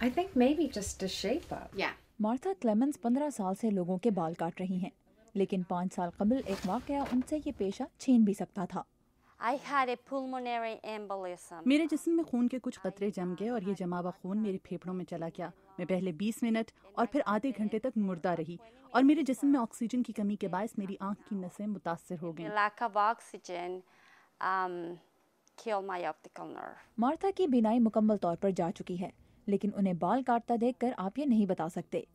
I think maybe just to shape up. Yeah. Martha Clemens 15 साल से लोगों के बाल काट रही हैं, लेकिन 5 साल कबल एक वाकया उनसे ये पेशा छीन भी सकता था। I had a pulmonary embolism. मेरे जिस्म में खून के कुछ कतरे जम गए और ये जमा हुआ खून मेरे फेफड़ों में चला गया। मैं पहले 20 मिनट और फिर आधे घंटे तक मुर्दा रही और मेरे जिस्म में ऑक्सीजन की कमी के बायस मेरी आंख की नसें मुतासर हो The गईं। lack of oxygen killed my optical nerve. Martha की बीनाई मुकम्मल तौर पर जा चुकी है, लेकिन उन्हें बाल काटता देखकर आप ये नहीं बता सकते।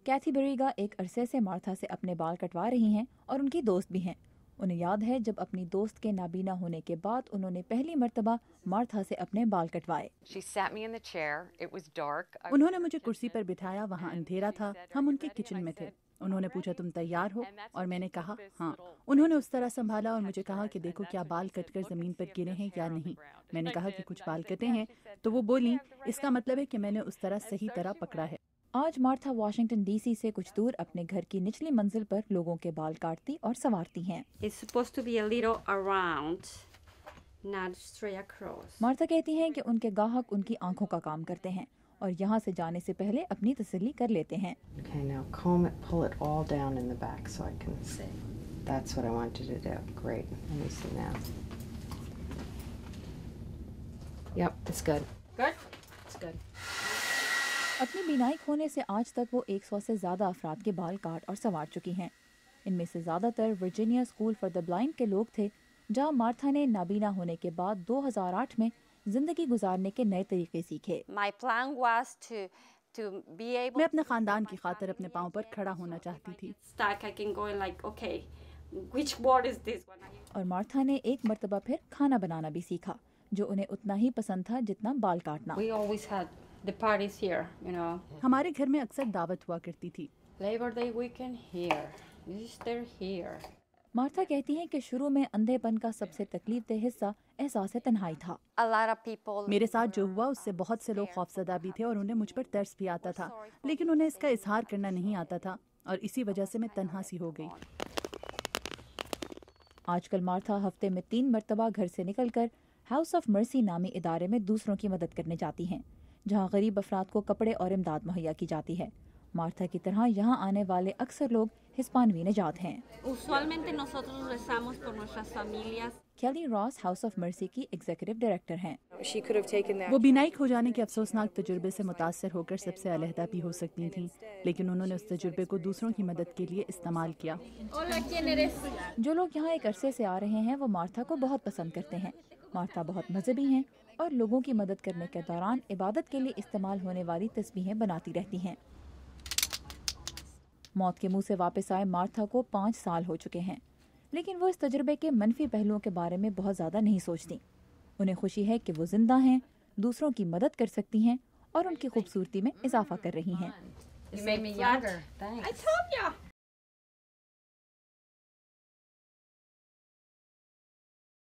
कैथी बरीगा एक अरसे से मार्था से अपने बाल कटवा रही हैं और उनकी दोस्त भी हैं। उन्हें याद है जब अपनी दोस्त के नाबीना होने के बाद उन्होंने पहली मर्तबा मार्था से अपने बाल कटवाए। She sat me in the chair. It was dark. उन्होंने मुझे कुर्सी पर बिठाया, वहाँ अंधेरा था, हम उनके किचन में थे। उन्होंने पूछा तुम तैयार हो, और मैंने कहा हाँ। उन्होंने उस तरह संभाला और मुझे कहा कि देखो क्या बाल कटकर जमीन पर गिरे हैं या नहीं। मैंने कहा कि कुछ बाल कटे हैं, तो वो बोली इसका मतलब है कि मैंने उस तरह सही तरह पकड़ा है। आज मार्था वाशिंगटन डीसी से कुछ दूर अपने घर की निचली मंजिल पर लोगों के बाल काटती और संवारती हैं। It's supposed to be a little around, not straight across. Martha कहती हैं कि उनके ग्राहक उनकी आंखों का काम करते हैं और यहाँ से जाने से पहले अपनी तसल्ली कर लेते हैं। Okay, now comb it, pull it all down in the back so I can see. That's what I want you to do. Great. Let me see now. Yep, it's good. Good? It's good. अपनी बीनाई खोने से आज तक वो 100 से ज्यादा अफराद के बाल काट और संवार चुकी हैं। इनमें से ज्यादातर Virginia school for the blind के लोग थे, जहां मार्था ने नाबीना होने के बाद 2008 में जिंदगी गुजारने के नए तरीके सीखे। My plan was to be able मैं अपने खानदान की खातिर अपने पाँव पर खड़ा होना चाहती थी। stuck. I can go like, okay, which word is this one? और मार्था ने एक मर्तबा फिर खाना बनाना भी सीखा, जो उन्हें उतना ही पसंद था जितना बाल काटना। We always had the parties here, you know. हमारे घर में अक्सर दावत हुआ करती थी। Labor Day weekend here, Easter here. Martha कहती हैं कि शुरू में अंधेपन का सबसे तकलीफदेह हिस्सा एहसास तन्हाई था। A lot of people. मेरे साथ जो हुआ उससे बहुत से लोग खौफजदा भी थे और उन्हें मुझ पर तरस भी आता था, लेकिन उन्हें इसका इजहार करना नहीं आता था और इसी वजह से मैं तन्हा सी हो गई। आजकल मार्था हफ्ते में 3 मर्तबा घर से निकलकर हाउस ऑफ मर्सी नामी इदारे में दूसरों की मदद करने जाती हैं, जहां गरीब अफराद को कपड़े और इमदाद मुहैया की जाती है। मार्था की तरह यहां आने वाले अक्सर लोग हिस्पानवी निजात हैं। Usualmente nosotros rezamos por nuestras familias. Kelly Ross House of Mercy की एग्जीक्यूटिव डायरेक्टर हैं। She could have taken that. वो बीनाई खो जाने के अफसोसनाक तजुर्बे से मुतासर होकर सबसे अलहदा भी हो सकती थीं, लेकिन उन्होंने उस तजुर्बे को दूसरों की मदद के लिए इस्तेमाल किया। Hola, ¿quién eres? जो लोग यहाँ एक अरसे से आ रहे हैं वो मार्था को बहुत पसंद करते हैं। मार्था बहुत मजहबी हैं और लोगों की मदद करने के दौरान इबादत के लिए इस्तेमाल होने वाली तस्बीहें बनाती रहती हैं। मौत के मुंह से वापस आए मार्था को 5 साल हो चुके हैं, लेकिन वो इस तजुर्बे के मनफी पहलुओं के बारे में बहुत ज़्यादा नहीं सोचती। उन्हें खुशी है कि वो जिंदा हैं, दूसरों की मदद कर सकती हैं और उनकी खूबसूरती में इजाफा कर रही हैं। You made me younger. Thanks. I told ya.